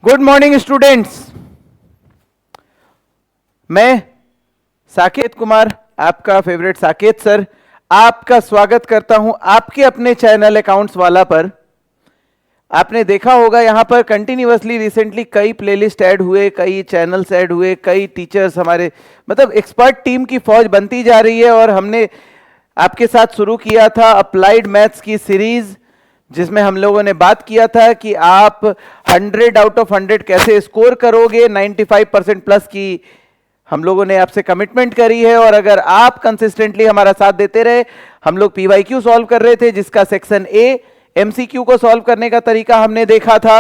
Good morning students. मैं साकेत कुमार, आपका favourite Saket sir, आपका स्वागत करता हूं आपके अपने चैनल अकाउंट्स वाला पर। आपने देखा होगा यहां पर कंटिन्यूअसली रिसेंटली कई प्लेलिस्ट ऐड हुए, कई चैनल्स ऐड हुए, कई टीचर्स हमारे मतलब एक्सपर्ट टीम की फौज बनती जा रही है। और हमने आपके साथ शुरू किया था अप्लाइड मैथ्स की सीरीज, जिसमें हम लोगों ने बात किया था कि आप 100 आउट ऑफ 100 कैसे स्कोर करोगे। 95% प्लस की हम लोगों ने आपसे कमिटमेंट करी है, और अगर आप कंसिस्टेंटली हमारा साथ देते रहे। हम लोग पीवाईक्यू सॉल्व कर रहे थे, जिसका सेक्शन ए एमसीक्यू को सॉल्व करने का तरीका हमने देखा था।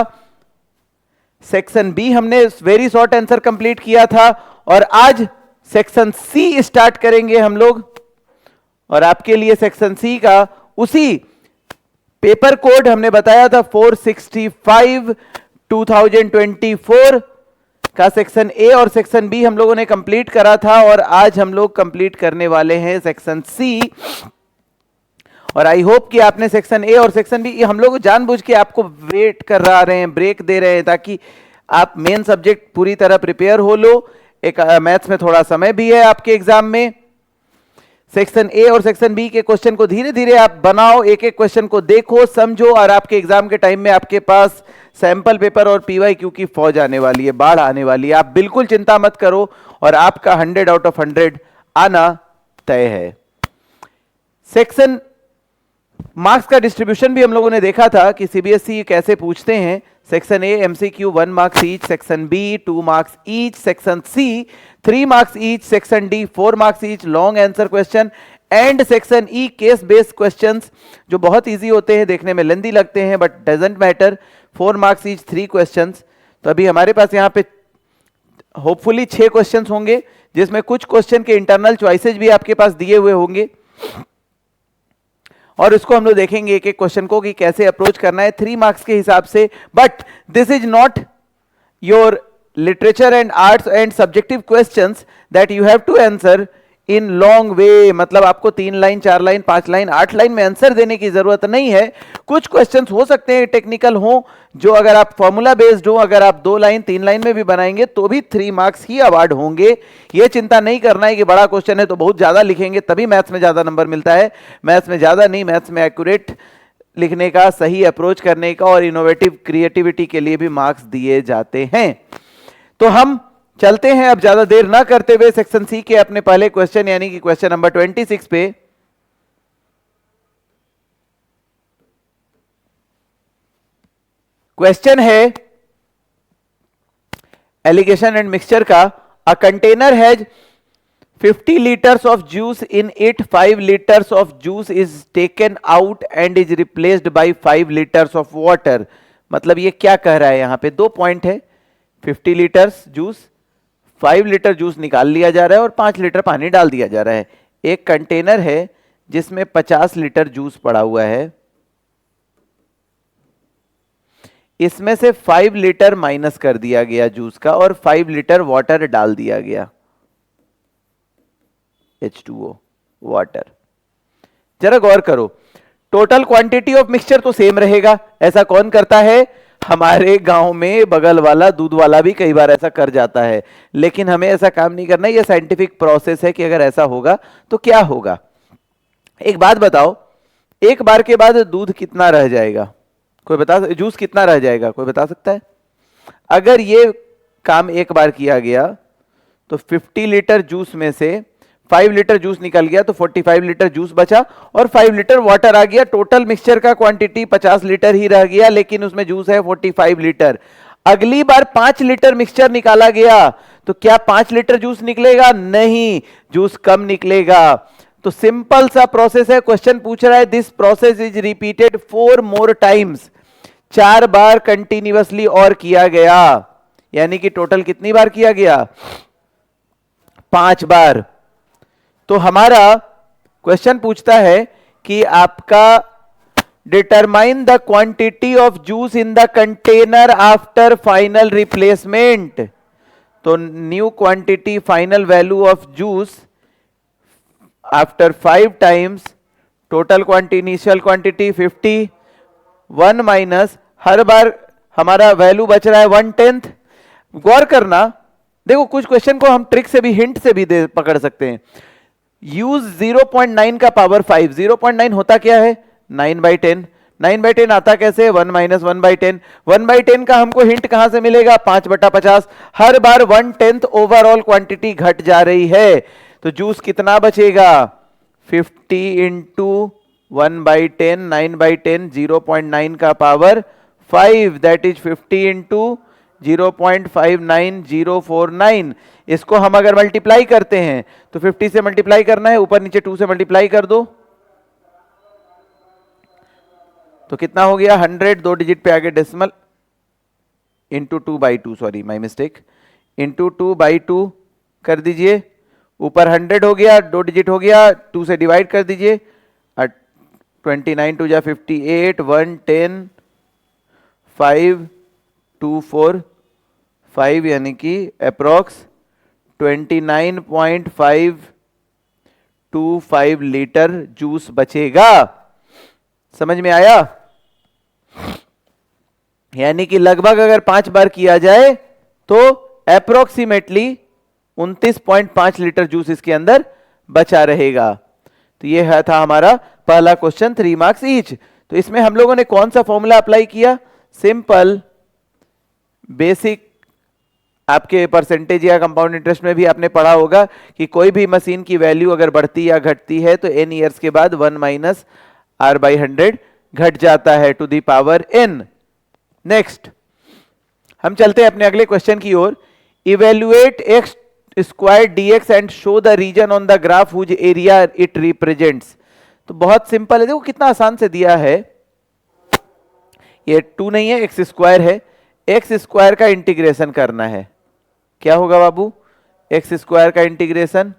सेक्शन बी हमने वेरी शॉर्ट आंसर कंप्लीट किया था, और आज सेक्शन सी स्टार्ट करेंगे हम लोग। और आपके लिए सेक्शन सी का उसी पेपर कोड हमने बताया था 465 2024 का सेक्शन ए और सेक्शन बी हम लोगों ने कंप्लीट करा था, और आज हम लोग कंप्लीट करने वाले हैं सेक्शन सी। और आई होप कि आपने सेक्शन ए और सेक्शन बी, हम लोग जानबूझ के आपको वेट कर रहे हैं, ब्रेक दे रहे हैं, ताकि आप मेन सब्जेक्ट पूरी तरह प्रिपेयर हो लो। एक मैथ्स में थोड़ा समय भी है आपके एग्जाम में। सेक्शन ए और सेक्शन बी के क्वेश्चन को धीरे धीरे आप बनाओ, एक एक क्वेश्चन को देखो, समझो, और आपके एग्जाम के टाइम में आपके पास सैंपल पेपर और पीवाईक्यू की फौज आने वाली है, बाढ़ आने वाली है। आप बिल्कुल चिंता मत करो, और आपका 100 आउट ऑफ 100 आना तय है। सेक्शन मार्क्स का डिस्ट्रीब्यूशन भी हम लोगों ने देखा था कि सीबीएसई कैसे पूछते हैं। Section A MCQ 1 marks each, section B 2 marks each, section C 3 marks each, section D 4 marks each long answer question, and section E case based questions, जो बहुत इजी होते हैं, देखने में लेंदी लगते हैं but doesn't matter. 4 marks each 3 questions. तो अभी हमारे पास यहाँ पे होपफुली 6 क्वेश्चंस होंगे, जिसमें कुछ क्वेश्चन के इंटरनल चॉइसेस भी आपके पास दिए हुए होंगे, और इसको हम लोग देखेंगे एक एक क्वेश्चन को कि कैसे अप्रोच करना है 3 मार्क्स के हिसाब से। But this is not your literature and arts and subjective questions that you have to answer in long way. मतलब आपको 3 लाइन, 4 लाइन, 5 लाइन, 8 लाइन में आंसर देने की जरूरत नहीं है। कुछ क्वेश्चंस हो सकते हैं टेक्निकल हो, जो अगर आप फॉर्मूला बेस्ड हो, अगर आप 2 लाइन 3 लाइन में भी बनाएंगे तो भी 3 मार्क्स ही अवार्ड होंगे। ये चिंता नहीं करना है कि बड़ा क्वेश्चन है तो बहुत ज्यादा लिखेंगे तभी मैथ्स में ज्यादा नंबर मिलता है। मैथ्स में ज्यादा नहीं, मैथ्स में एक्यूरेट लिखने का, सही अप्रोच करने का और इनोवेटिव क्रिएटिविटी के लिए भी मार्क्स दिए जाते हैं। तो हम चलते हैं अब ज्यादा देर ना करते हुए सेक्शन सी के अपने पहले क्वेश्चन, यानी कि क्वेश्चन नंबर 26 पे। क्वेश्चन है एलिगेशन एंड मिक्सचर का। A container has 50 liters of juice in it, 5 liters of juice is taken out and is replaced by 5 liters of water। मतलब ये क्या कह रहा है, यहां पे 2 पॉइंट है। 50 लीटर्स जूस, 5 लीटर जूस निकाल लिया जा रहा है और 5 लीटर पानी डाल दिया जा रहा है। एक कंटेनर है जिसमें 50 लीटर जूस पड़ा हुआ है, इसमें से 5 लीटर माइनस कर दिया गया जूस का और 5 लीटर वाटर डाल दिया गया, H2O वाटर। जरा गौर करो, टोटल क्वांटिटी ऑफ मिक्सचर तो सेम रहेगा। ऐसा कौन करता है? हमारे गांव में बगल वाला दूध वाला भी कई बार ऐसा कर जाता है, लेकिन हमें ऐसा काम नहीं करना। यह साइंटिफिक प्रोसेस है कि अगर ऐसा होगा तो क्या होगा। एक बात बताओ, एक बार के बाद दूध कितना रह जाएगा? कोई बता, जूस कितना रह जाएगा? कोई बता सकता है? अगर ये काम एक बार किया गया तो 50 लीटर जूस में से 5 लीटर जूस निकल गया तो 45 लीटर जूस बचा और 5 लीटर वाटर आ गया। टोटल मिक्सचर का क्वांटिटी 50 लीटर ही रह गया, लेकिन उसमें जूस है 45 लीटर। अगली बार 5 लीटर मिक्सचर निकाला गया तो क्या 5 लीटर जूस निकलेगा? नहीं, जूस कम निकलेगा। तो सिंपल सा प्रोसेस है। क्वेश्चन पूछ रहा है this process is repeated 4 more times, 4 bar continuously और किया गया, यानी कि टोटल कितनी बार किया गया? 5 बार। तो हमारा क्वेश्चन पूछता है कि आपका determine the quantity of juice in the container after final replacement. तो new quantity, final value of juice after 5 times, total quantity, initial quantity 50, 1 minus हर बार हमारा वैल्यू बच रहा है 1/10। गौर करना, देखो कुछ क्वेश्चन को हम ट्रिक से भी, हिंट से भी पकड़ सकते हैं। यूज 0.9 का पावर 5। 0.9 होता क्या है? 9/10। 9/10 आता कैसे? 1 माइनस 1/10। 1/10 का हमको हिंट कहां से मिलेगा? 5/50। हर बार 1/10 ओवरऑल क्वांटिटी घट जा रही है, तो जूस कितना बचेगा? 50 इंटू 1/10, 9/10, 0.9 का पावर 5, दैट इज 50 इंटू 0.59049। इसको हम अगर मल्टीप्लाई करते हैं तो 50 से मल्टीप्लाई करना है, ऊपर नीचे 2 से मल्टीप्लाई कर दो तो कितना हो गया? 100, 2 डिजिट पे आगे decimal, into 2/2, sorry my mistake, into 2/2 कर दीजिए, ऊपर 100 हो गया, 2 डिजिट हो गया, 2 से डिवाइड कर दीजिए, 29 2 जा 58, 110, 5 2 4 5, यानी कि अप्रोक्स 29.525 लीटर जूस बचेगा। समझ में आया? यानी कि लगभग अगर 5 बार किया जाए तो अप्रोक्सीमेटली 29.5 लीटर जूस इसके अंदर बचा रहेगा। तो यह था हमारा पहला क्वेश्चन, 3 मार्क्स ईच। तो इसमें हम लोगों ने कौन सा फॉर्मूला अप्लाई किया? सिंपल बेसिक, आपके परसेंटेज या कंपाउंड इंटरेस्ट में भी आपने पढ़ा होगा कि कोई भी मशीन की वैल्यू अगर बढ़ती या घटती है तो n ईयर्स के बाद 1 माइनस r/100 घट जाता है to the power n। Next हम चलते हैं अपने अगले क्वेश्चन की ओर। Evaluate x square dx and show the region on the graph whose area it represents. तो बहुत सिंपल है, देखो कितना आसान से दिया है। ये 2 नहीं है, एक्स स्क्वायर है, एक्स स्क्वायर का इंटीग्रेशन करना है। क्या होगा बाबू? एक्स स्क्वायर का इंटीग्रेशन,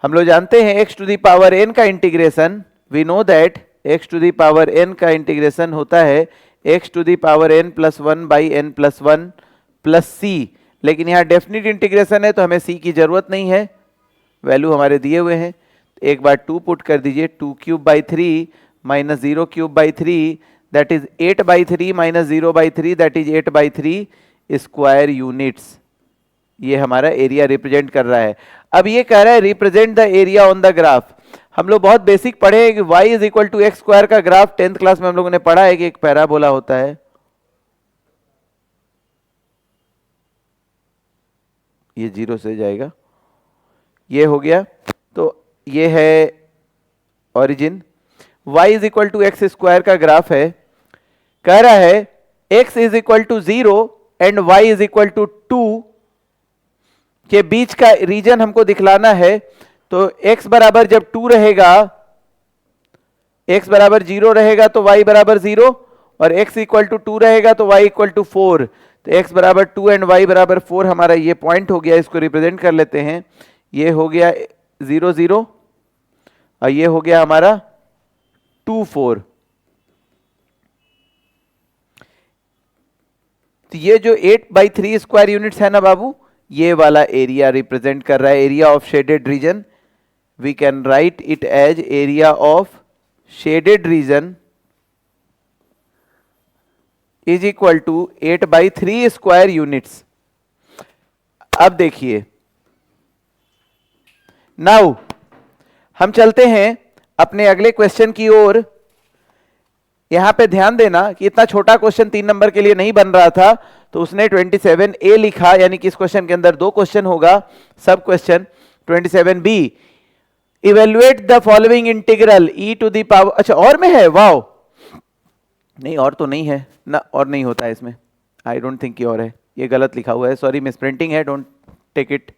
हम लोग जानते हैं x to the power n का integration, we know that x to the power n का इंटीग्रेशन होता है x to the power n plus 1 by n plus 1 plus c। लेकिन यहाँ डेफिनेट इंटीग्रेशन है तो हमें c की जरूरत नहीं है, वैल्यू हमारे दिए हुए हैं। एक बार 2 पुट कर दीजिए, 2³/3 minus 0³/3 that is 8/3 minus 0/3 that is 8/3 square units. ये हमारा एरिया रिप्रेजेंट कर रहा है। अब ये कह रहा है represent the area on the graph. हम लोग बहुत बेसिक पढ़े हैं कि y is equal to x square का ग्राफ 10th क्लास में हम लोगों ने पढ़ा है कि एक पैराबोला होता है, ये 0 से जाएगा, ये हो गया, तो ये है origin. y is equal to x square का ग्राफ है, कह रहा है x is equal to 0 and y is equal to 2 के बीच का रीजन हमको दिखलाना है। तो x बराबर जब 2 रहेगा, x बराबर 0 रहेगा तो y बराबर 0, और x इक्वल टू 2 रहेगा तो y इक्वल टू 4। तो x बराबर 2 एंड y बराबर 4 हमारा ये पॉइंट हो गया, इसको रिप्रेजेंट कर लेते हैं। ये हो गया 0 0 और ये हो गया हमारा 2 4। तो ये जो 8/3 स्क्वायर यूनिट्स है ना बाबू, ये वाला एरिया रिप्रेजेंट कर रहा है, area of shaded region. We can write it as area of shaded region is equal to 8/3 square units. अब देखिए, नाउ हम चलते हैं अपने अगले क्वेश्चन की ओर। यहां पे ध्यान देना कि इतना छोटा क्वेश्चन 3 नंबर के लिए नहीं बन रहा था, तो उसने 27A लिखा, यानी कि इस क्वेश्चन के अंदर 2 क्वेश्चन होगा, sub question. 27B, evaluate the following integral e to the power, अच्छा और में है, वाओ, नहीं और तो नहीं है ना, और नहीं होता है इसमें, आई डोंट थिंक और है, ये गलत लिखा हुआ है, सॉरी मिस प्रिंटिंग है, don't take it.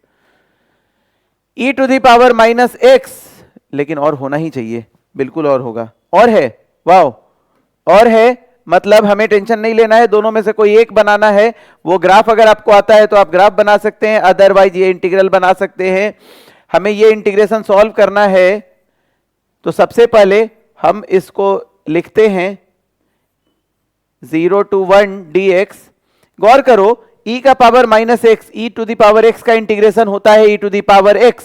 e to the power -x, लेकिन और होना ही चाहिए, बिल्कुल और होगा, और है, वाओ, और है, मतलब हमें टेंशन नहीं लेना है, दोनों में से कोई एक बनाना है। वो ग्राफ अगर आपको आता है तो आप ग्राफ बना सकते हैं, अदरवाइज ये इंटीग्रल बना सकते हैं। हमें ये इंटीग्रेशन सॉल्व करना है, तो सबसे पहले हम इसको लिखते हैं 0 to 1 dx। गौर करो, e का power -x, e to the power x का इंटीग्रेशन होता है e to the power x।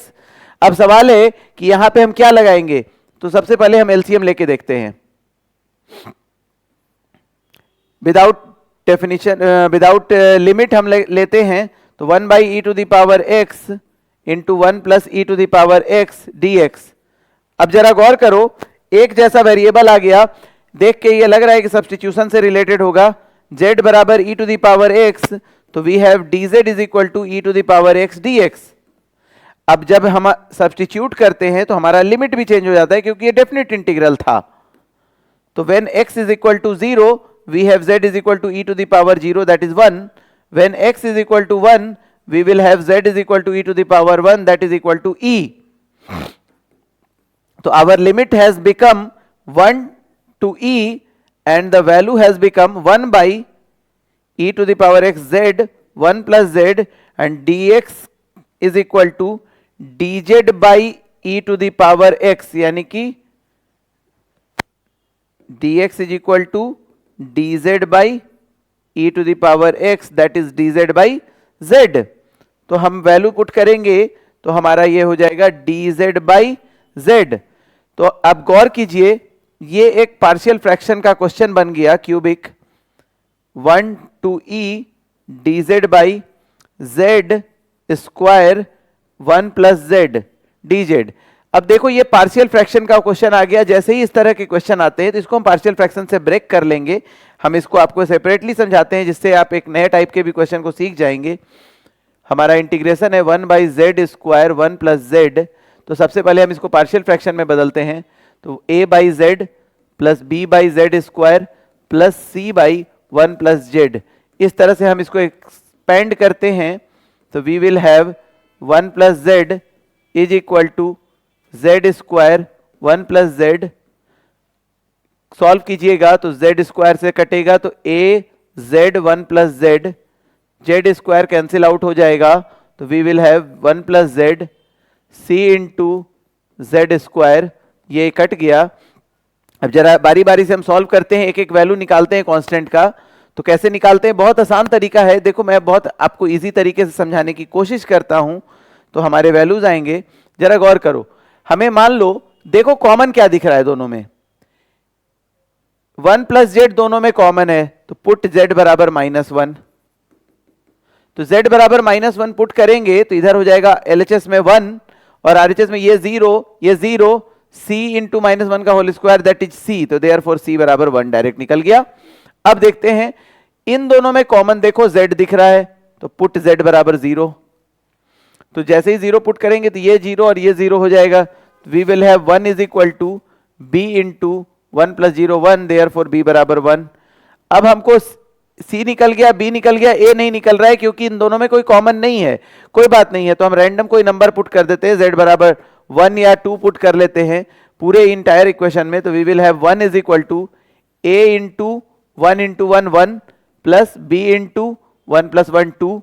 अब सवाल है कि यहां पे हम क्या लगाएंगे, तो सबसे पहले हम एलसीएम लेके देखते हैं। विदाउट डेफिनेशन, विदाउट लिमिट हम लेते हैं तो 1 by e to the power x into 1 plus e to the power x d x. अब जरा गौर करो, एक जैसा वेरिएबल आ गया, देख के ये लग रहा है कि सब्स्टिट्यूशन से रिलेटेड होगा। z बराबर e to the power x, तो we have dz is equal to e to the power x dx। अब जब हम सब्स्टिट्यूट करते हैं तो हमारा लिमिट भी चेंज हो जाता है, क्योंकि ये डेफिनेट इंटीग्रल था। तो when x is equal to 0 we have z is equal to e to the power 0 that is 1। When x is equal to 1 we will have z is equal to e to the power 1 that is equal to e। तो our limit has become 1 to e and the value has become 1 by e to the power x z 1 plus z and dx is equal to dz by e to the power x, यानी कि dx is equal to dz by e to the power x that is dz by z। तो हम value put करेंगे तो हमारा ये हो जाएगा dz by z। तो अब गौर कीजिए, ये एक पार्शियल फ्रैक्शन का क्वेश्चन बन गया, cubic 1 to e dz by z square 1 plus z dz। अब देखो ये पार्शियल फ्रैक्शन का क्वेश्चन आ गया। जैसे ही इस तरह के क्वेश्चन आते हैं तो इसको हम पार्शियल फ्रैक्शन से ब्रेक कर लेंगे। हम इसको आपको सेपरेटली समझाते हैं जिससे आप एक नए टाइप के भी क्वेश्चन को सीख जाएंगे। हमारा इंटीग्रेशन है 1 by z square 1 plus Z. तो सबसे पहले हम इसको पार्शियल फ्रैक्शन में बदलते हैं, तो a by z plus b by z square plus c by 1 plus z. इस तरह से हम इसको एक्सपेंड करते हैं तो we will have 1 plus z is equal to z square 1 plus z. Solve कीजिएगा तो जेड स्क्वायर से कटेगा तो a z 1 plus z, z square cancel out हो जाएगा तो we will have 1 plus z c into z square, ये cut गया। अब जरा बारी बारी से हम सॉल्व करते हैं, एक एक वैल्यू निकालते हैं कांस्टेंट का। तो कैसे निकालते हैं, बहुत आसान तरीका है। देखो मैं बहुत आपको इजी तरीके से समझाने की कोशिश करता हूं। तो हमारे वैल्यूज आएंगे, जरा गौर करो। हमें मान लो, देखो कॉमन क्या दिख रहा है दोनों में, 1 प्लस जेड दोनों में कॉमन है, तो पुट z बराबर -1। तो z बराबर -1 पुट करेंगे तो इधर हो जाएगा LHS में 1 और RHS में ये 0 c इंटू -1 का whole square that is c। तो देयरफॉर c बराबर 1 डायरेक्ट निकल गया। अब देखते हैं इन दोनों में कॉमन, देखो z दिख रहा है तो पुट z बराबर 0। तो जैसे ही 0 पुट करेंगे तो ये 0 और ये 0 हो जाएगा। We will have 1 is equal to b into 1 plus 0 1, therefore b बराबर 1। अब हमको C निकल गया, B निकल गया, A नहीं निकल रहा है क्योंकि इन दोनों में कोई कॉमन नहीं है। कोई बात नहीं है, तो हम रैंडम कोई नंबर पुट कर देते हैं, Z बराबर 1 या 2 पुट कर लेते हैं पूरे इंटायर इक्वेशन में। तो we will have 1 is equal to A into 1 into 1 1 plus B into 1 plus 1 2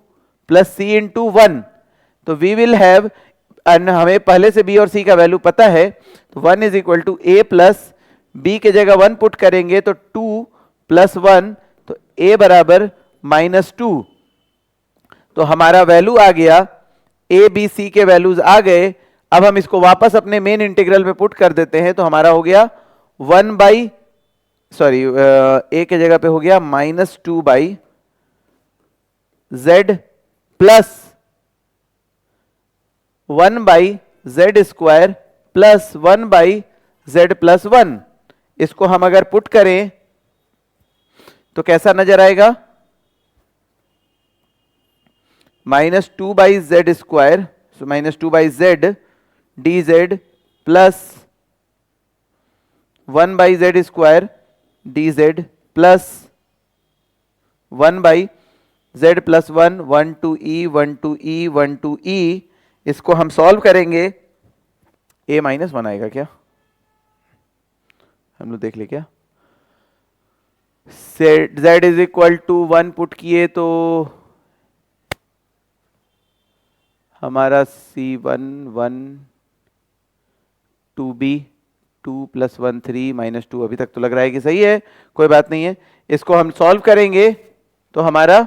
plus C into 1। तो वी विल हैव, हमें पहले से B और C का वैल्यू पता है, तो 1 is equal to A plus B के जगह 1 पुट करेंगे तो 2 प्लस 1, तो a बराबर -2। तो हमारा वैल्यू आ गया, a b c के वैल्यूज आ गए। अब हम इसको वापस अपने मेन इंटीग्रल में पुट कर देते हैं तो हमारा हो गया a के जगह पे हो गया -2 by z plus 1 by z square plus 1 by z plus 1। इसको हम अगर पुट करें तो कैसा नजर आएगा, -2 by z square, so -2 by z d z plus 1 by z square d z plus 1 by z plus 1 1 to e 1 to e 1 to e. इसको हम सॉल्व करेंगे, a -1 आएगा क्या, हम लोग देख ले क्या। z is equal to 1 put किए तो हमारा c1 1 2b 2 प्लस 1 3 -2। अभी तक तो लग रहा है कि सही है, कोई बात नहीं है। इसको हम सॉल्व करेंगे तो हमारा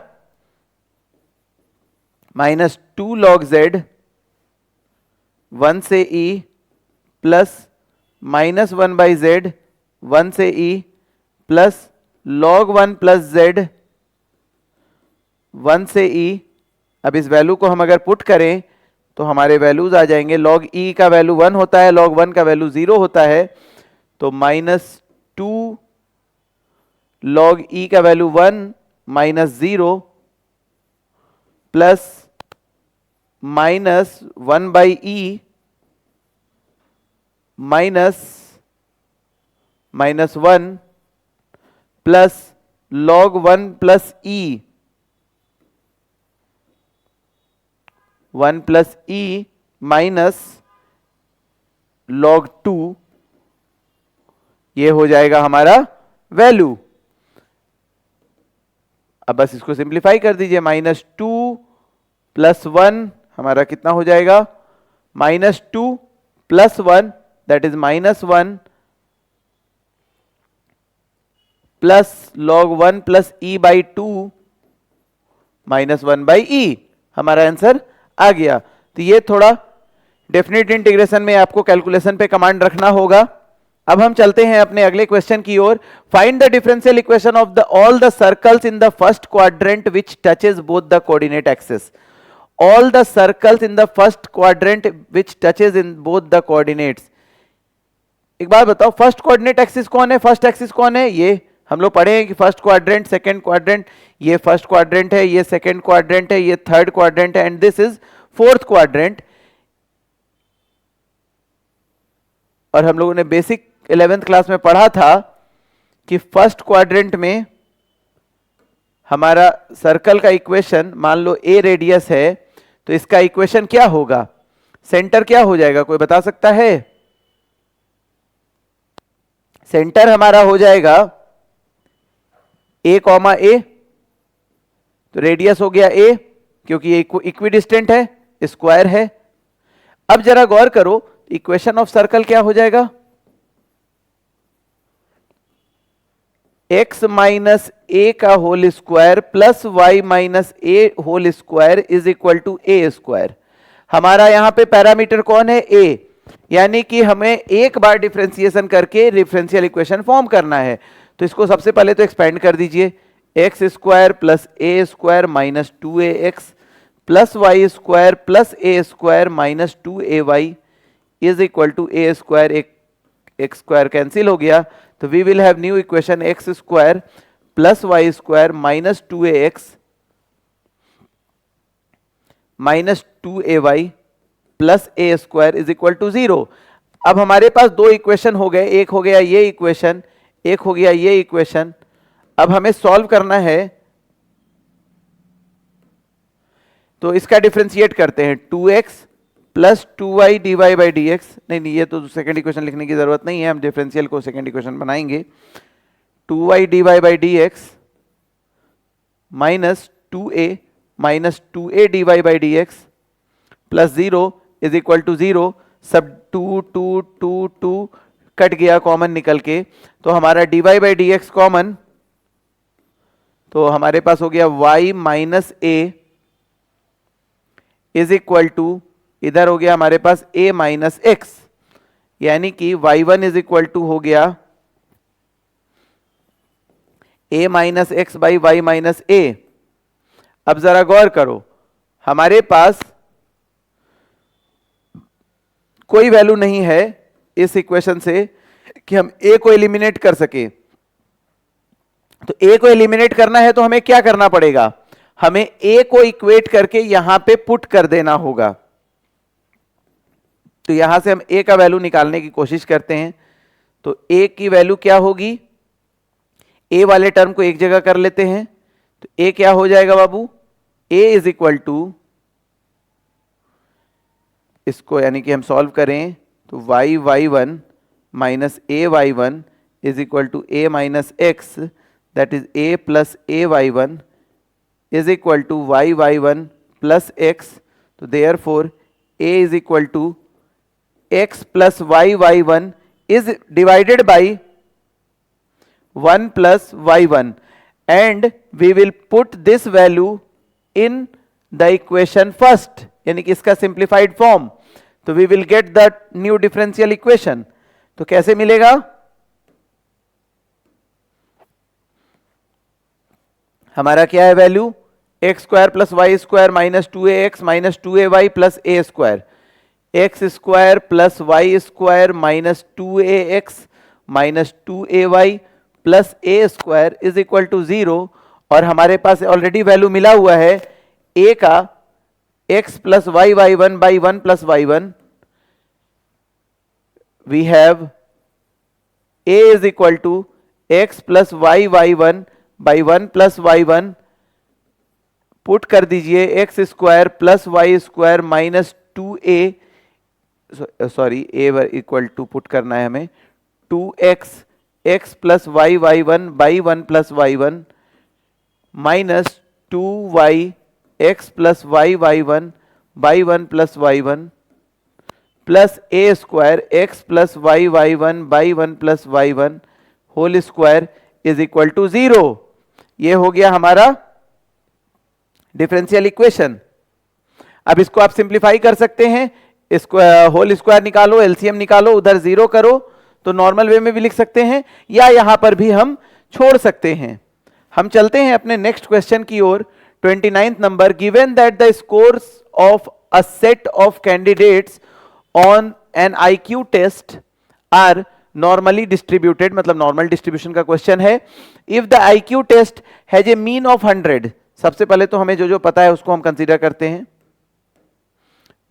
-2 log z 1 से e प्लस -1 बाई z 1 से e plus log 1 plus Z 1 से e। अब इस वैल्यू को हम अगर पुट करें तो हमारे वैल्यूज आ जाएंगे। log e का वैल्यू 1 होता है, log 1 का वैल्यू 0 होता है, तो -2 log e का value 1 -0 plus -1/e -1 plus log 1 plus e 1 plus e minus log 2, ये हो जाएगा हमारा वैल्यू। अब बस इसको सिंप्लीफाई कर दीजिए, -2 प्लस 1 हमारा कितना हो जाएगा, -2 plus 1 that is -1 plus log 1 plus e by 2 -1/e, हमारा आंसर आ गया। तो ये थोड़ा डेफिनेट इंटीग्रेशन में आपको कैलकुलेशन पे कमांड रखना होगा। अब हम चलते हैं अपने अगले क्वेश्चन की ओर। Find the differential equation of the all the circles in the first quadrant which touches both the coordinate axis. All the circles in the first quadrant which touches in both the coordinates. एक बात बताओ, first coordinate axis कौन है, first axis कौन है? ये हम लोग पढ़े हैं कि फर्स्ट क्वाड्रेंट, सेकंड क्वाड्रेंट, ये फर्स्ट क्वाड्रेंट है, ये सेकंड क्वाड्रेंट है, ये थर्ड क्वाड्रेंट है, and this is fourth quadrant. और हम लोगों ने बेसिक 11th क्लास में पढ़ा था कि फर्स्ट क्वाड्रेंट में हमारा सर्कल का इक्वेशन, मान लो ए रेडियस है, तो इसका इक्वेशन क्या होगा, सेंटर क्या हो जाएगा, कोई बता सकता है? सेंटर हमारा हो जाएगा a कॉमा ए, तो रेडियस हो गया a, क्योंकि ये इक्विडिस्टेंट है, स्क्वायर है। अब जरा गौर करो, इक्वेशन ऑफ सर्कल क्या हो जाएगा, x माइनस ए का whole square plus y minus a whole square is equal to a square. हमारा यहां पे पैरामीटर कौन है, a, यानी कि हमें एक बार डिफरेंशिएशन करके डिफरेंशियल इक्वेशन फॉर्म करना है। तो इसको सबसे पहले तो एक्सपेंड कर दीजिए, x square plus a square minus 2ax plus y square plus a square minus 2ay is equal to a square. एक स्क्वायर कैंसिल हो गया, तो we will have new equation x square plus y square minus 2ax minus 2ay plus a square is equal to 0। अब हमारे पास दो equation हो गए, एक हो गया ये इक्वेशन, एक हो गया ये इक्वेशन। अब हमें सॉल्व करना है, तो इसका डिफरेंशिएट करते हैं, 2x plus 2y dy by d x. नहीं, ये तो सेकंड इक्वेशन लिखने की जरूरत नहीं है, हम डिफरेंशियल को सेकंड इक्वेशन बनाएंगे। 2y dy by d x minus 2a minus 2a dy by d x plus 0 is equal to 0। सब 2 2 2 2 कट गया कॉमन निकल के, तो हमारा dy by d x common, तो हमारे पास हो गया y minus a is equal to, इधर हो गया हमारे पास a माइनस एक्स, यानी कि y1 इज इक्वल टू हो गया a minus x by y minus a. अब जरा गौर करो, हमारे पास कोई वैल्यू नहीं है इस इक्वेशन से कि हम a को एलिमिनेट कर सके। तो a को एलिमिनेट करना है तो हमें क्या करना पड़ेगा, हमें a को इक्वेट करके यहां पे पुट कर देना होगा। तो यहां से हम a का वैल्यू निकालने की कोशिश करते हैं। तो a की वैल्यू क्या होगी, a वाले टर्म को एक जगह कर लेते हैं, तो a क्या हो जाएगा बाबू, a इज इक्वल टू, इसको यानी कि हम सॉल्व करें तो y1 minus ay1 is equal to a minus x, that is a plus ay1 is equal to y1 plus x. तो therefore a is equal to x plus y1 is divided by 1 plus y1, and we will put this value in the equation first, यानी कि इसका simplified form. तो we will get the new differential equation. तो कैसे मिलेगा, हमारा क्या है value, x square plus y square minus 2ax minus 2ay plus a square, x square plus y square minus 2ax minus 2ay plus a square is equal to 0। और हमारे पास already value मिला हुआ है a का, x plus y y one by one plus y one, we have a is equal to x plus y y one by one plus y one, put कर दीजिए x square plus y square minus 2a, sorry a equal to put करना है हमें 2x x plus y y one by one plus y one minus 2y x plus y y one by one plus y one plus a square x plus y y one by one plus y one whole square is equal to 0। ये हो गया हमारा differential equation. अब इसको आप simplify कर सकते हैं, इसको होल स्क्वायर निकालो, एलसीएम निकालो, उधर 0 करो, तो नॉर्मल वे में भी लिख सकते हैं या यहां पर भी हम छोड़ सकते हैं। हम चलते हैं अपने नेक्स्ट क्वेश्चन की ओर। 29th number, given that the scores of a set of candidates on an IQ test are normally distributed, मतलब नॉर्मल डिस्ट्रीब्यूशन का क्वेश्चन है। If the IQ test has a mean of 100, सबसे पहले तो हमें जो जो पता है उसको हम कंसीडर करते हैं।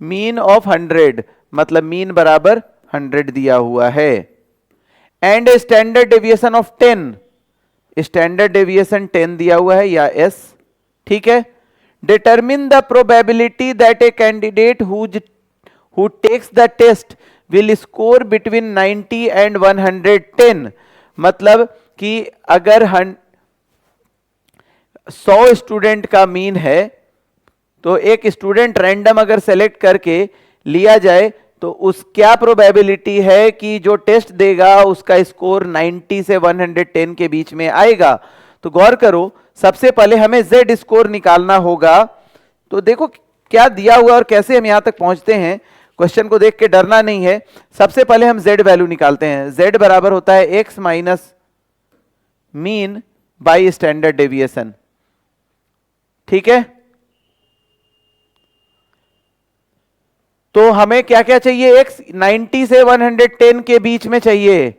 मीन ऑफ 100 मतलब मीन बराबर 100 दिया हुआ है, and a standard deviation of 10, standard deviation 10 दिया हुआ है या s, ठीक है। Determine the probability that a candidate who takes the test will score between 90 and 110, मतलब कि अगर 100 स्टूडेंट का मीन है तो एक स्टूडेंट रैंडम अगर सेलेक्ट करके लिया जाए तो उस क्या प्रोबेबिलिटी है कि जो टेस्ट देगा उसका स्कोर 90 से 110 के बीच में आएगा। तो गौर करो, सबसे पहले हमें z स्कोर निकालना होगा। तो देखो क्या दिया हुआ और कैसे हम यहां तक पहुंचते हैं, क्वेश्चन को देख के डरना नहीं है। सबसे पहले हम z वैल्यू निकालते हैं। z बराबर होता है x minus mean by standard deviation, ठीक है। तो हमें क्या क्या चाहिए, x 90 से 110 के बीच में चाहिए,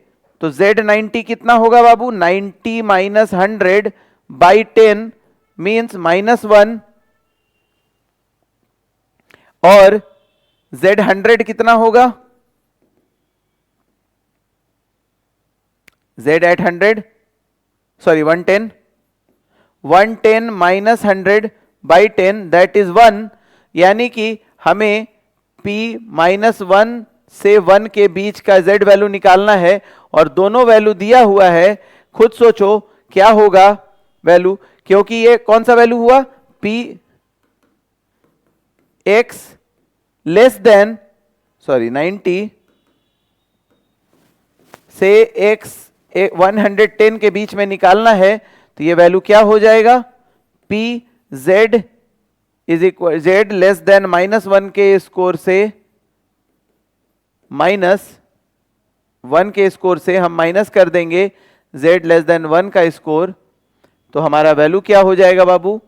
तो z 90 कितना होगा बाबू, 90 माइनस 100 बाई 10 मीन्स -1, और z 100 कितना होगा, z at 100 sorry 110 minus 100 by 10 that is 1, यानी कि हमें p -1 से 1 के बीच का z वैल्यू निकालना है, और दोनों वैल्यू दिया हुआ है। खुद सोचो क्या होगा वैल्यू, क्योंकि ये कौन सा वैल्यू हुआ, p x लेस देन 90 से x 110 के बीच में निकालना है, तो ये वैल्यू क्या हो जाएगा, p z is equal z less than -1 के स्कोर से -1 के स्कोर से हम माइनस कर देंगे z लेस देन 1 का स्कोर, तो हमारा वैल्यू क्या हो जाएगा बाबू,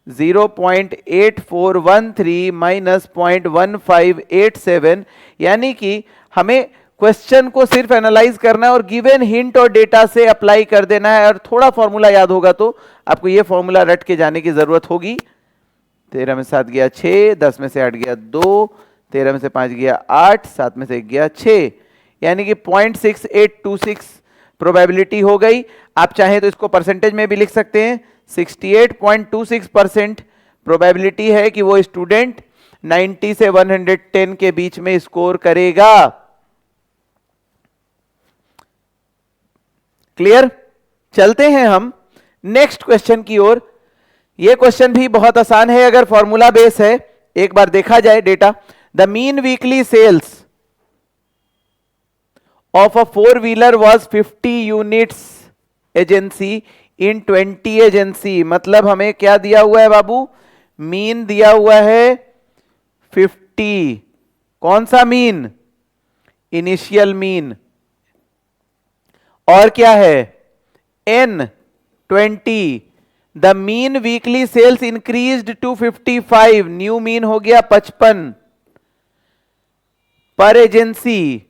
0.8413 माइनस 0.1587, यानी कि हमें क्वेश्चन को सिर्फ एनालाइज करना है और गिवन हिंट और डेटा से अप्लाई कर देना है, और थोड़ा फॉर्मूला याद होगा तो आपको ये फॉर्मूला रट के जाने की जरूरत होगी। 13 में 7 गया 6, 10 में से 8 गया 2, 13 में से 5 गया 8, 7 में से 1 गया 6, यानी कि 0.6826 प्रोबेबिलिटी हो गई। आप चाहें तो इसको परसेंटेज में भी लिख सकते हैं, 68.26% प्रोबेबिलिटी है कि वो स्टूडेंट 90 से 110 के बीच में स्कोर करेगा। क्लियर? चलते हैं हम नेक्स्ट क्वेश्चन की ओर। यह क्वेश्चन भी बहुत आसान है अगर फॉर्मूला बेस है। एक बार देखा जाए data, the mean weekly sales of a four wheeler was 50 units agency in 20 agency, मतलब हमें क्या दिया हुआ है बाबू, मीन दिया हुआ है 50। कौन सा मीन, इनिशियल मीन, और क्या है n 20। The mean weekly sales increased to 55, new mean हो गया 55 पर agency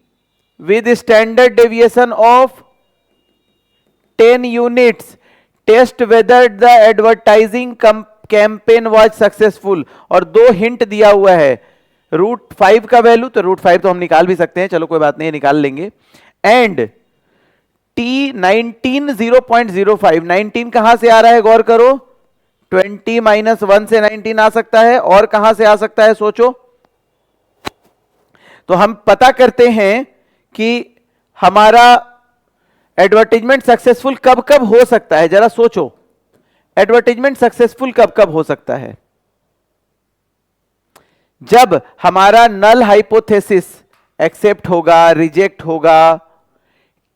with standard deviation of 10 units, test whether the advertising campaign was successful. और दो हिंट दिया हुआ है, √5 का वैल्यू, तो √5 तो हम निकाल भी सकते हैं, चलो कोई बात नहीं निकाल लेंगे। एंड T19 0.05, 19 कहां से आ रहा है गौर करो, 20 - 1 से 19 आ सकता है, और कहां से आ सकता है सोचो। तो हम पता करते हैं कि हमारा एडवर्टाइजमेंट सक्सेसफुल कब कब हो सकता है, जरा सोचो एडवर्टाइजमेंट सक्सेसफुल कब कब हो सकता है। जब हमारा नल हाइपोथेसिस एक्सेप्ट होगा, रिजेक्ट होगा।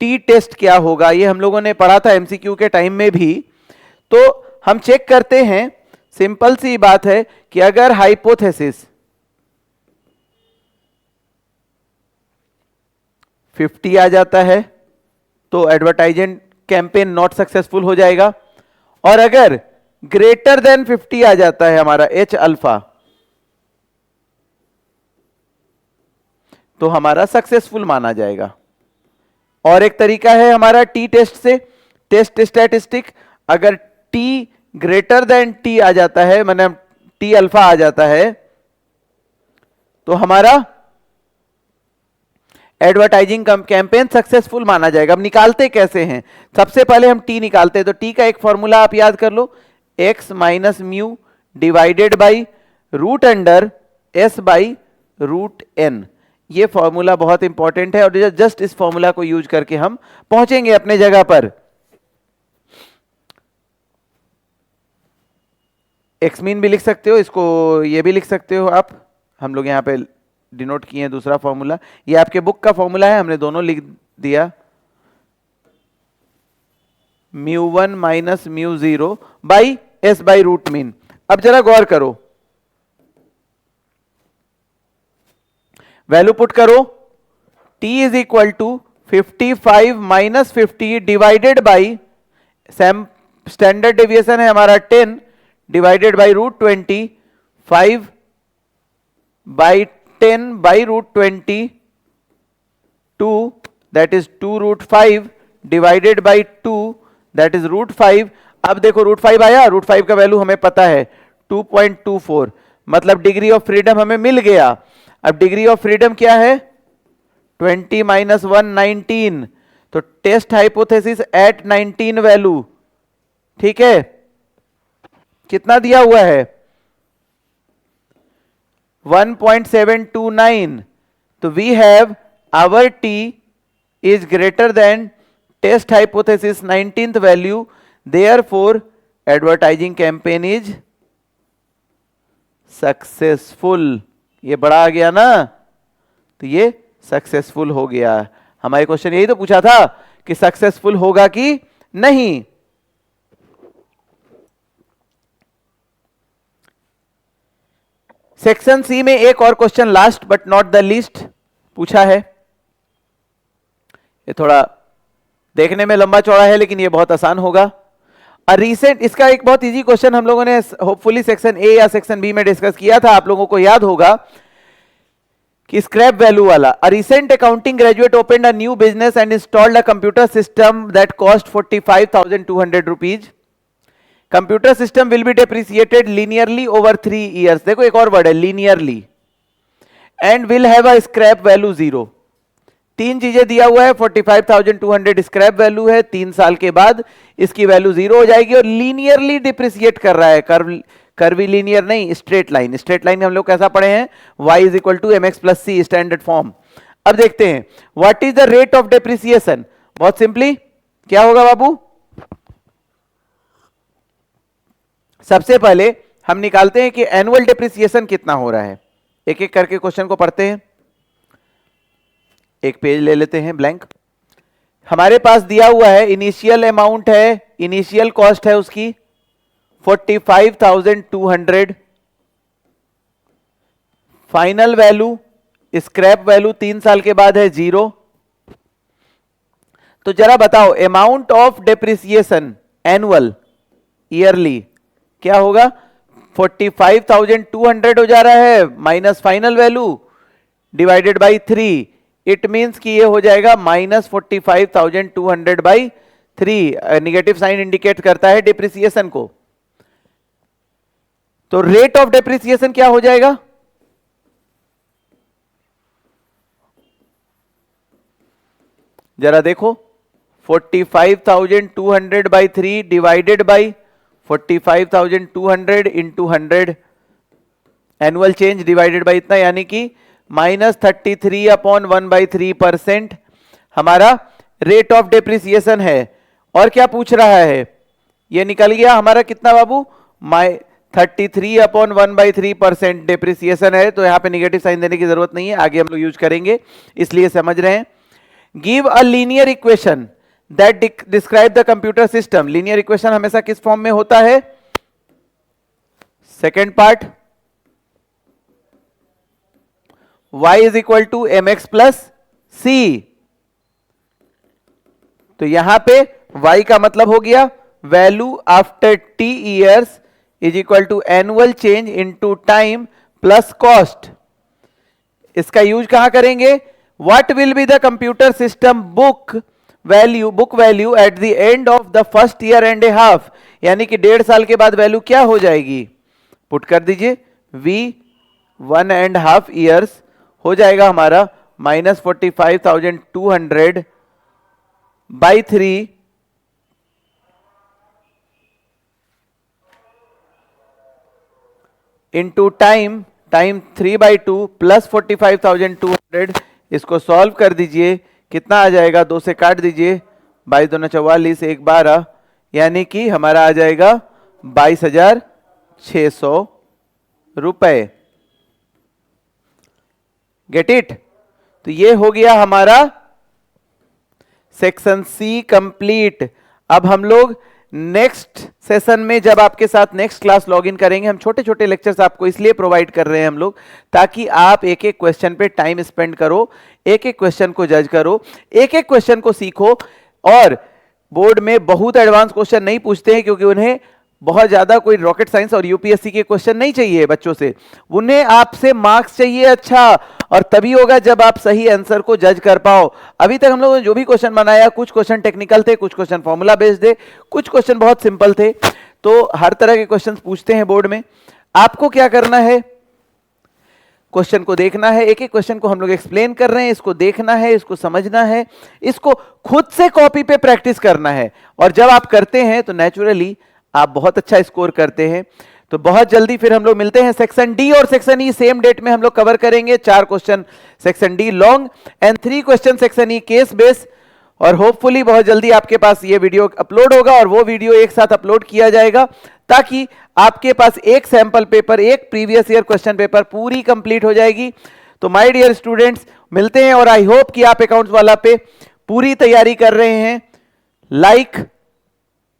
टी टेस्ट क्या होगा ये हम लोगों ने पढ़ा था एमसीक्यू के टाइम में भी। तो हम चेक करते हैं, सिंपल सी बात है कि अगर हाइपोथेसिस 50 आ जाता है तो एडवर्टाइजमेंट कैंपेन नॉट सक्सेसफुल हो जाएगा, और अगर ग्रेटर देन 50 आ जाता है हमारा H अल्फा तो हमारा सक्सेसफुल माना जाएगा। और एक तरीका है हमारा टी टेस्ट से, टेस्ट स्टैटिस्टिक, अगर टी ग्रेटर देन टी आ जाता है, मतलब टी अल्फा आ जाता है, तो हमारा एडवर्टाइजिंग कैंपेन सक्सेसफुल माना जाएगा। अब निकालते कैसे हैं, सबसे पहले हम टी निकालते हैं। तो टी का एक फॉर्मूला आप याद कर लो, x - mu divided by root under s by √n। ये फॉर्मूला बहुत इंपॉर्टेंट है, और जस्ट इस फॉर्मूला को यूज करके हम पहुंचेंगे अपने जगह पर। एक्स मीन भी लिख सकते हो, इसको ये भी लिख सकते हो आप, हम लोग यहां पे डिनोट किए हैं दूसरा फॉर्मूला, ये आपके बुक का फॉर्मूला है, हमने दोनों लिख दिया। μ1 - μ0 by s by root mean. अब जरा गौर करो, वैल्यू पुट करो, t is equal to 55 - 50 divided by standard deviation है हमारा 10 divided by √20, 5 by 10 by √20, 2 that is 2√5 divided by 2 that is √5। अब देखो √5 आया, √5 का वैल्यू हमें पता है 2.24, मतलब डिग्री ऑफ फ्रीडम हमें मिल गया। अब डिग्री ऑफ फ्रीडम क्या है, 20 - 1 19, तो टेस्ट हाइपोथेसिस एट 19 वैल्यू, ठीक है, कितना दिया हुआ है 1.729। तो we have our t is greater than test hypothesis 19th value, therefore advertising campaign is successful. ये बड़ा आ गया ना, तो ये सक्सेसफुल हो गया। हमारे क्वेश्चन यही तो पूछा था कि सक्सेसफुल होगा कि नहीं। सेक्शन सी में एक और question, last but not the least, पूछा है। ये थोड़ा देखने में लंबा चौड़ा है लेकिन ये बहुत आसान होगा। रिसेंट, इसका एक बहुत इजी क्वेश्चन हम लोगों ने होपफुली सेक्शन ए या सेक्शन बी में डिस्कस किया था, आप लोगों को याद होगा कि स्क्रैप वैल्यू वाला। A recent accounting graduate opened a new business and installed a computer system that cost 45,200 rupees. Computer system will be depreciated linearly over 3 years। देखो एक और वर्ड है linearly, and will have a scrap value 0। तीन चीजें दिया हुआ है, 45,200 scrap value है, 3 साल के बाद इसकी वैल्यू 0 हो जाएगी, और लीनियरली डिप्रिसिएट कर रहा है, कर्वी लीनियर नहीं, स्ट्रेट लाइन। स्ट्रेट लाइन हम लोग कैसा पढ़े हैं, y = mx + c standard form. अब देखते हैं what is the rate of depreciation. बहुत सिंपली क्या होगा बाबू, सबसे पहले हम निकालते हैं कि एनुअल डेप्रिसिएशन कितना हो रहा है। एक एक करके क्वेश्चन को पढ़ते हैं, एक पेज ले लेते हैं ब्लैंक। हमारे पास दिया हुआ है इनिशियल अमाउंट है, इनिशियल कॉस्ट है उसकी 45,200, फाइनल वैल्यू स्क्रैप वैल्यू 3 साल के बाद है 0। तो जरा बताओ amount of depreciation annual yearly क्या होगा, 45,200 हो जा रहा है minus final value divided by 3। It means कि ये हो जाएगा minus 45,200 by 3। Negative sign indicate करता है डिप्रिसिएशन को। तो रेट ऑफ डिप्रिसिएशन क्या हो जाएगा, जरा देखो, 45,200 by 3 divided by 45,200 into 100 annual change divided by इतना, यानी कि -33/1/3% हमारा रेट ऑफ डेप्रिसिएशन है। और क्या पूछ रहा है, ये निकल गया हमारा कितना बाबू, 33/1/3% डेप्रिसिएशन है। तो यहां पे निगेटिव साइन देने की जरूरत नहीं है, आगे हम लोग यूज करेंगे, इसलिए समझ रहे हैं। Give a linear equation that describe the computer system. Linear equation हमेशा किस फॉर्म में होता है, second part, y is equal to mx plus c। तो यहां पे y का मतलब हो गया value after t years is equal to annual change into time plus cost. इसका यूज कहां करेंगे, what will be the computer system book value at the end of the first year and A half, यानी कि 1.5 साल के बाद value क्या हो जाएगी, पुट कर दीजिए v 1.5 ईयर्स हो जाएगा हमारा -45,200 बाई 3 इंटू टाइम 3/2 प्लस 45,200। इसको सॉल्व कर दीजिए, कितना आ जाएगा, 2 से काट दीजिए, 22 दूना 44, 1 12, यानी कि हमारा आ जाएगा 22,600 रुपए। Get it. तो ये हो गया हमारा सेक्शन सी कंप्लीट। अब हम लोग नेक्स्ट सेशन में जब आपके साथ नेक्स्ट क्लास लॉगिन करेंगे, हम छोटे छोटे लेक्चर्स आपको इसलिए प्रोवाइड कर रहे हैं हम लोग, ताकि आप एक एक क्वेश्चन पे टाइम स्पेंड करो, एक एक क्वेश्चन को जज करो, एक एक क्वेश्चन को सीखो। और बोर्ड में बहुत एडवांस क्वेश्चन नहीं पूछते हैं, क्योंकि उन्हें बहुत ज्यादा कोई रॉकेट साइंस और यूपीएससी के क्वेश्चन नहीं चाहिए बच्चों से, उन्हें आपसे मार्क्स चाहिए अच्छा, और तभी होगा जब आप सही आंसर को जज कर पाओ। अभी तक हम लोगों ने जो भी क्वेश्चन बनाया, कुछ क्वेश्चन टेक्निकल थे, कुछ क्वेश्चन फॉर्मूला बेस्ड थे, कुछ क्वेश्चन बहुत सिंपल थे। तो हर तरह के क्वेश्चन पूछते हैं बोर्ड में। आपको क्या करना है, क्वेश्चन को देखना है, एक एक क्वेश्चन को हम लोग एक्सप्लेन कर रहे हैं, इसको देखना है, इसको समझना है, इसको खुद से कॉपी पे प्रैक्टिस करना है। और जब आप करते हैं तो नेचुरली आप बहुत अच्छा स्कोर करते हैं। तो बहुत जल्दी फिर हम लोग मिलते हैं। सेक्शन डी और सेक्शन ई सेम डेट में हम लोग कवर करेंगे। 4 question section D long and 3 question section E case base. और होपफुली बहुत जल्दी आपके पास ये वीडियो अपलोड होगा और वो वीडियो एक साथ अपलोड किया जाएगा, ताकि आपके पास एक सैंपल पेपर, एक प्रीवियस ईयर क्वेश्चन पेपर पूरी कंप्लीट हो जाएगी। तो माय डियर स्टूडेंट्स, मिलते हैं। और आई होप कि आप अकाउंट्स वाला पे पूरी तैयारी कर रहे हैं। लाइक,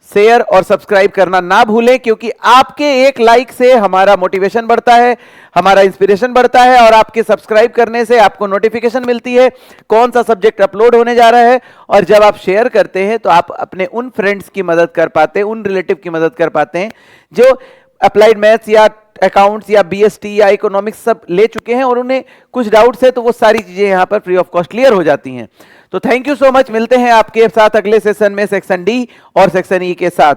शेयर और सब्सक्राइब करना ना भूलें, क्योंकि आपके एक लाइक से हमारा मोटिवेशन बढ़ता है, हमारा इंस्पिरेशन बढ़ता है, और आपके सब्सक्राइब करने से आपको नोटिफिकेशन मिलती है कौन सा सब्जेक्ट अपलोड होने जा रहा है। और जब आप शेयर करते हैं तो आप अपने उन फ्रेंड्स की मदद कर पाते हैं, उन रिलेटिव की मदद कर पाते हैं जो अप्लाइड मैथ्स या अकाउंट्स या बीएसटी या इकोनॉमिक्स सब ले चुके हैं, और उन्हें कुछ डाउट्स है तो वो सारी चीजें यहां पर फ्री ऑफ कॉस्ट क्लियर हो जाती हैं। तो थैंक यू सो मच। मिलते हैं आपके साथ अगले सेशन में सेक्शन डी और सेक्शन ई के साथ।